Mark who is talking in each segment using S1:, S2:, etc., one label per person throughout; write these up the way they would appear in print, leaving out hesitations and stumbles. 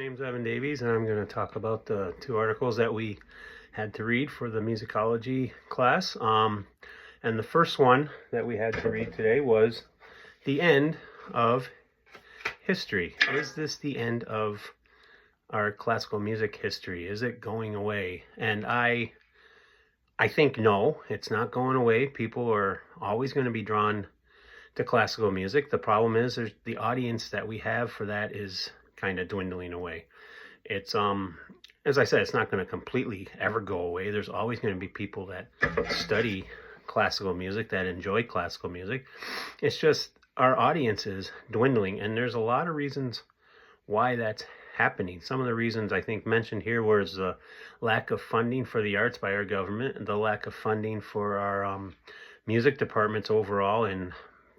S1: name's Evan Davies, and I'm going to talk about the two articles that we had to read for the musicology class. And the first one that we had to read today was The End of History. Is this the end of our classical music history? Is it going away? And I think no, it's not going away. People are always going to be drawn to classical music. The problem is the audience that we have for that is kind of dwindling away. It's as I said, it's not going to completely ever go away. There's always going to be people that study classical music, that enjoy classical music. It's just our audience is dwindling, and there's a lot of reasons why that's happening. Some of the reasons I think mentioned here was the lack of funding for the arts by our government, and the lack of funding for our music departments overall in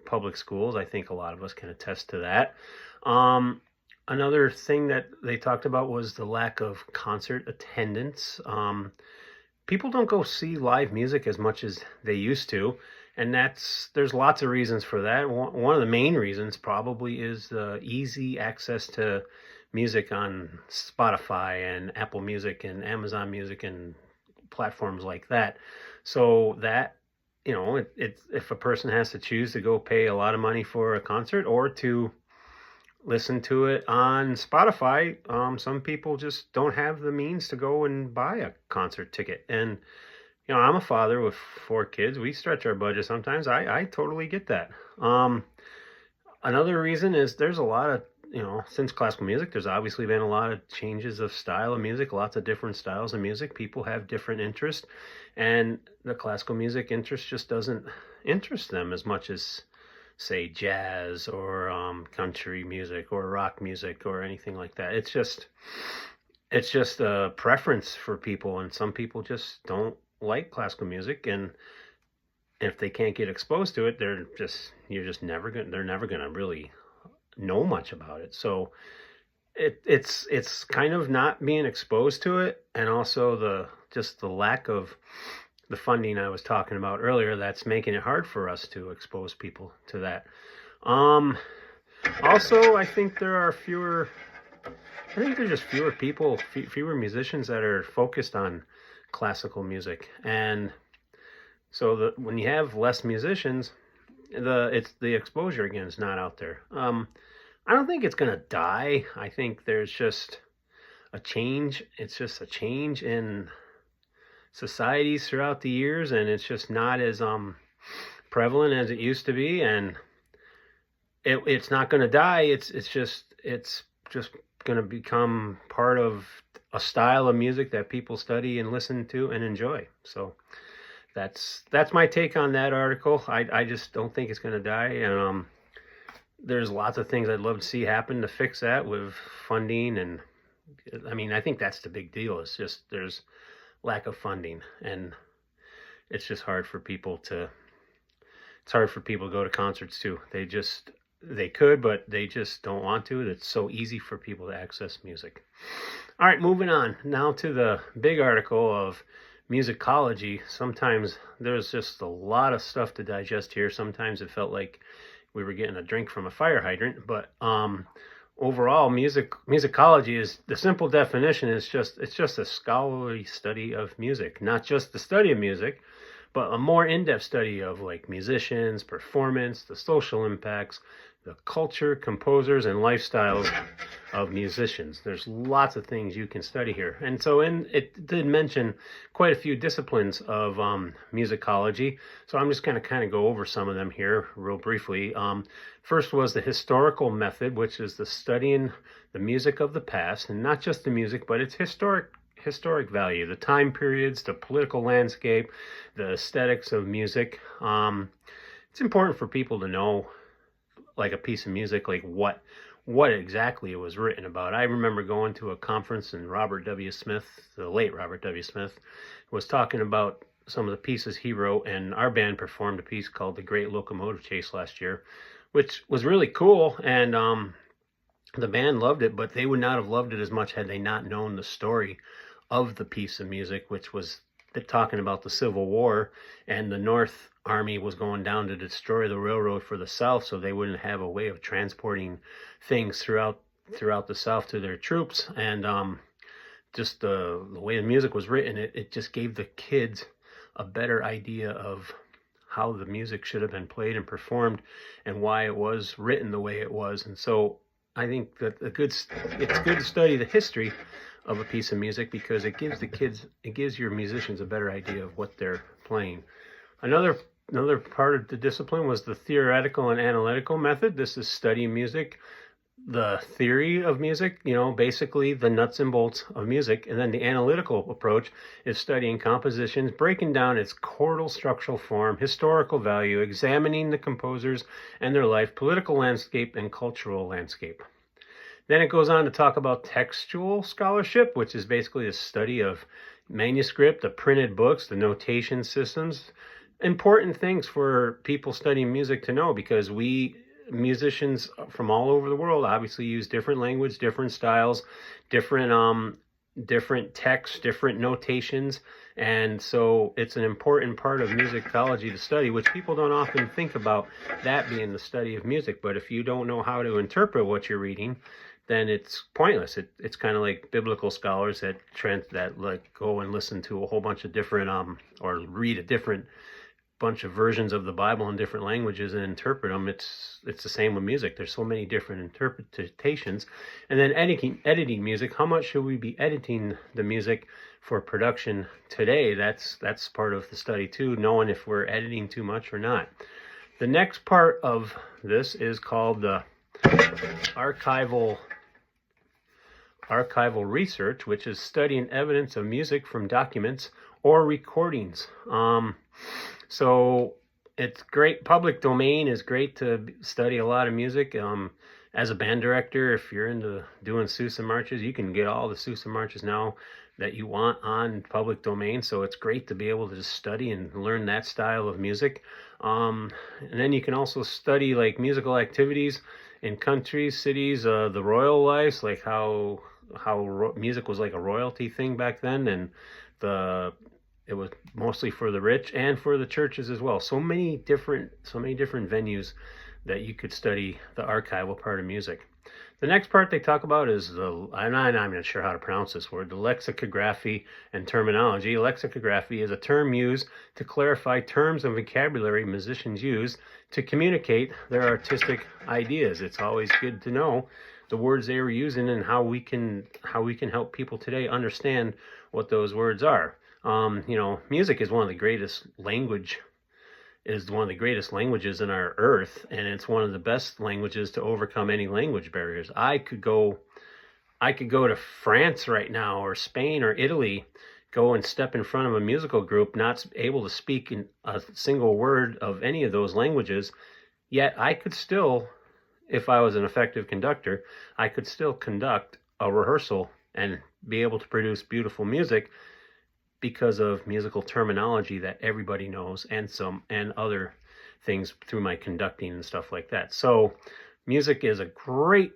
S1: public schools. I think a lot of us can attest to that. Another thing that they talked about was the lack of concert attendance. People don't go see live music as much as they used to, and there's lots of reasons for that. One of the main reasons probably is the easy access to music on Spotify and Apple Music and Amazon Music and platforms like that. So that, if a person has to choose to go pay a lot of money for a concert or to listen to it on Spotify, some people just don't have the means to go and buy a concert ticket. And I'm a father with 4 kids. We stretch our budget sometimes. I totally get that. Another reason is there's a lot of, since classical music, there's obviously been a lot of changes of style of music, lots of different styles of music. People have different interests, and the classical music interest just doesn't interest them as much as, say, jazz or country music or rock music or anything like that. It's just a preference for people, and some people just don't like classical music, and if they can't get exposed to it, they're never gonna really know much about it. So it's kind of not being exposed to it, and also the lack of the funding I was talking about earlier that's making it hard for us to expose people to that. Also, I think there's just fewer people, fewer musicians that are focused on classical music, and so when you have less musicians, the exposure again is not out there. I don't think it's gonna die. I think there's just a change. It's just a change in societies throughout the years, and it's just not as prevalent as it used to be, and it's not going to die. It's just going to become part of a style of music that people study and listen to and enjoy. So that's my take on that article. I just don't think it's going to die, and there's lots of things I'd love to see happen to fix that with funding, and I think that's the big deal. It's just there's lack of funding, and it's just hard for people to go to concerts too. They could, but they just don't want to. It's so easy for people to access music. All right, moving on now to the big article of musicology. Sometimes there's just a lot of stuff to digest here. Sometimes it felt like we were getting a drink from a fire hydrant, but overall, musicology is, the simple definition is it's just a scholarly study of music, not just the study of music, but a more in-depth study of like musicians, performance, the social impacts, the culture, composers, and lifestyles of musicians. There's lots of things you can study here. And so it did mention quite a few disciplines of musicology. So I'm just going to kind of go over some of them here real briefly. First was the historical method, which is the studying the music of the past, and not just the music, but its historic value, the time periods, the political landscape, the aesthetics of music. It's important for people to know, like, a piece of music, like what exactly it was written about. I remember going to a conference, and Robert W. Smith, the late Robert W. Smith, was talking about some of the pieces he wrote, and our band performed a piece called The Great Locomotive Chase last year, which was really cool, and the band loved it, but they would not have loved it as much had they not known the story of the piece of music, which was talking about the Civil War, and the North Army was going down to destroy the railroad for the South, so they wouldn't have a way of transporting things throughout throughout the South to their troops, and just the way the music was written, it just gave the kids a better idea of how the music should have been played and performed and why it was written the way it was. And so I think that it's good to study the history of a piece of music, because it gives your musicians a better idea of what they're playing. Another part of the discipline was the theoretical and analytical method. This is studying music, the theory of music, basically the nuts and bolts of music. And then the analytical approach is studying compositions, breaking down its chordal structural form, historical value, examining the composers and their life, political landscape, and cultural landscape. Then it goes on to talk about textual scholarship, which is basically the study of manuscript, the printed books, the notation systems. Important things for people studying music to know, because we musicians from all over the world obviously use different language, different styles, different texts, different notations, and so it's an important part of musicology to study, which people don't often think about, that being the study of music. But if you don't know how to interpret what you're reading, then it's pointless. It's kind of like biblical scholars that go and listen to a whole bunch of different or read a different bunch of versions of the Bible in different languages and interpret them. It's the same with music. There's so many different interpretations. And then editing music. How much should we be editing the music for production today? That's part of the study too, knowing if we're editing too much or not. The next part of this is called the archival research, which is studying evidence of music from documents or recordings. So it's great. Public domain is great to study a lot of music. As a band director, if you're into doing Sousa marches, you can get all the Sousa marches now that you want on public domain. So it's great to be able to just study and learn that style of music. And then you can also study like musical activities in countries, cities, the royal lives, like how music was like a royalty thing back then, and it was mostly for the rich and for the churches as well. So many different venues that you could study the archival part of music. The next part they talk about is I'm not sure how to pronounce this word, the lexicography and terminology. Lexicography is a term used to clarify terms and vocabulary musicians use to communicate their artistic ideas. It's always good to know the words they were using and how we can help people today understand what those words are. Music is one of the greatest languages in our earth, and it's one of the best languages to overcome any language barriers. I could go to France right now, or Spain, or Italy, go and step in front of a musical group, not able to speak in a single word of any of those languages, yet I could still, if I was an effective conductor, I could still conduct a rehearsal and be able to produce beautiful music, because of musical terminology that everybody knows, and other things through my conducting and stuff like that. So music is a great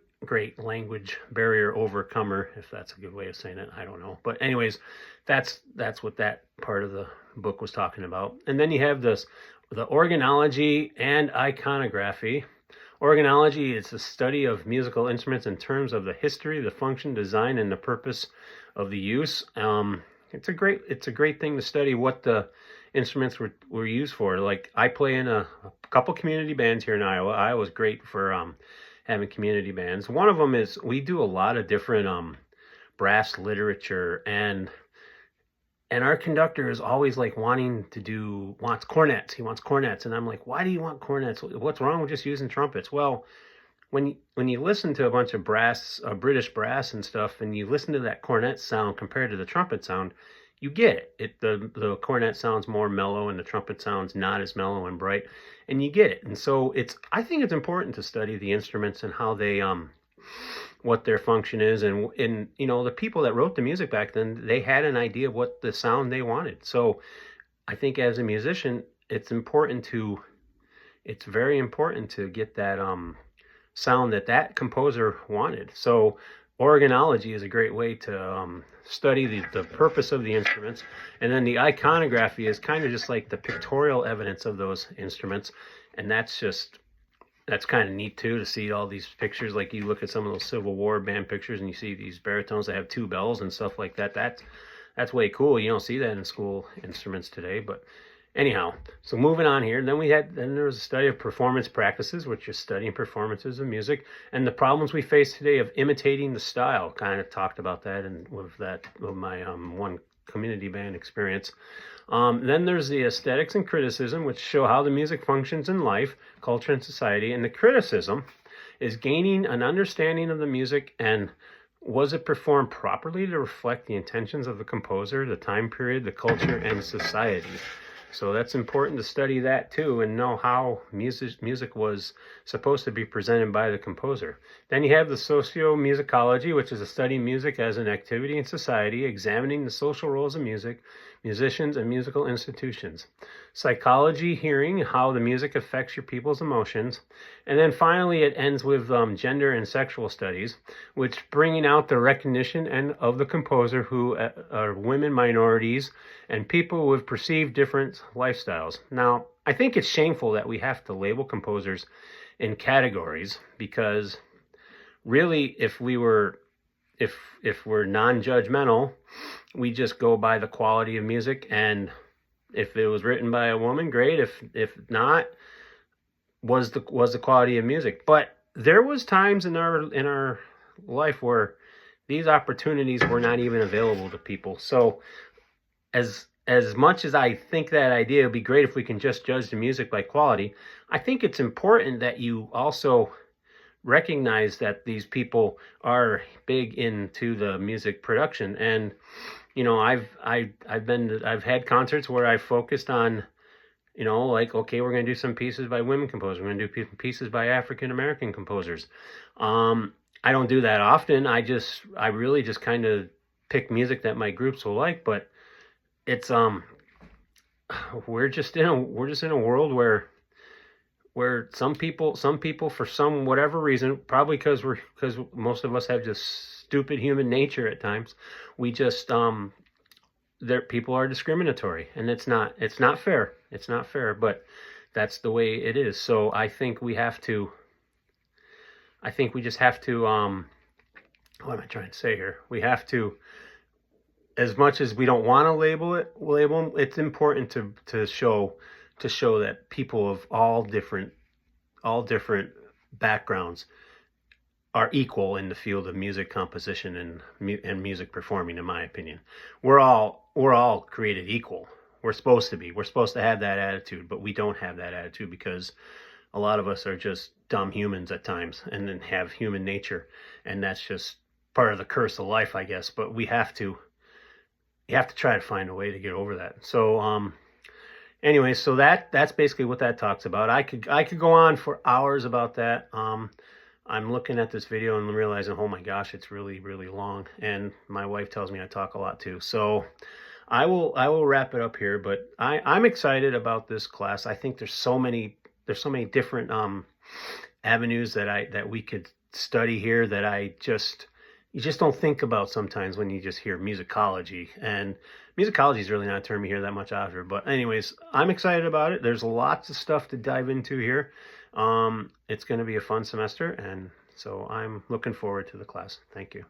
S1: language barrier overcomer, if that's a good way of saying it. I don't know. But anyways, that's what that part of the book was talking about. And then you have the organology and iconography. Organology is the study of musical instruments in terms of the history, the function, design, and the purpose of the use. It's a great thing to study what the instruments were used for. Like, I play in a couple community bands here in Iowa. Iowa's great for having community bands. One of them is, we do a lot of different brass literature, and our conductor is always like wants cornets. He wants cornets, and I'm like, why do you want cornets? What's wrong with just using trumpets? Well, when you listen to a bunch of brass, British brass and stuff, and you listen to that cornet sound compared to the trumpet sound, you get it. The cornet sounds more mellow, and the trumpet sounds not as mellow and bright, and you get it. And so I think it's important to study the instruments and how they what their function is, and the people that wrote the music back then, they had an idea of what the sound they wanted. So I think as a musician, it's very important to get that sound that composer wanted. So organology is a great way to study the purpose of the instruments. And then the iconography is kind of just like the pictorial evidence of those instruments. And that's just that's kind of neat too, to see all these pictures. Like you look at some of those Civil War band pictures and you see these baritones that have two bells and stuff like that. That's way cool. You don't see that in school instruments today. But anyhow, so moving on here, then there was a study of performance practices, which is studying performances of music, and the problems we face today of imitating the style. Kind of talked about that and with my one community band experience. Then there's the aesthetics and criticism, which show how the music functions in life, culture, and society. And the criticism is gaining an understanding of the music and was it performed properly to reflect the intentions of the composer, the time period, the culture, and society. So that's important to study that too and know how music was supposed to be presented by the composer. Then you have the socio-musicology, which is a study of music as an activity in society, examining the social roles of music, musicians, and musical institutions. Psychology, hearing, how the music affects your people's emotions. And then finally it ends with gender and sexual studies, which bringing out the recognition of the composer who are women, minorities, and people with perceived different lifestyles. Now, I think it's shameful that we have to label composers in categories, because really if we're non-judgmental, we just go by the quality of music, and if it was written by a woman, great. If not, was the quality of music. But there was times in our life where these opportunities were not even available to people. So as much as I think that idea would be great if we can just judge the music by quality, I think it's important that you also recognize that these people are big into the music production. And I've had concerts where I focused on, like, okay, we're going to do some pieces by women composers, we're going to do pieces by African American composers. I don't do that often. I really just kind of pick music that my groups will like. But it's we're just in a world where some people for some whatever reason, probably because most of us have just stupid human nature at times, we just people are discriminatory, and it's not fair. It's not fair, but that's the way it is. So I think we just have to what am I trying to say here? We have to, as much as we don't want to label them, it's important to show that people of all different backgrounds are equal in the field of music composition and music performing. In my opinion, we're all created equal. We're supposed to be. We're supposed to have that attitude, but we don't have that attitude because a lot of us are just dumb humans at times, and then have human nature, and that's just part of the curse of life, I guess. But you have to try to find a way to get over that. So anyway, so that's basically what that talks about. I could go on for hours about that. I'm looking at this video and realizing, oh my gosh, it's really, really long. And my wife tells me I talk a lot too. So I will wrap it up here, but I'm excited about this class. I think there's so many different avenues that we could study here that you just don't think about sometimes when you just hear musicology. And musicology is really not a term you hear that much after. But anyways, I'm excited about it. There's lots of stuff to dive into here. It's going to be a fun semester, and so I'm looking forward to the class. Thank you.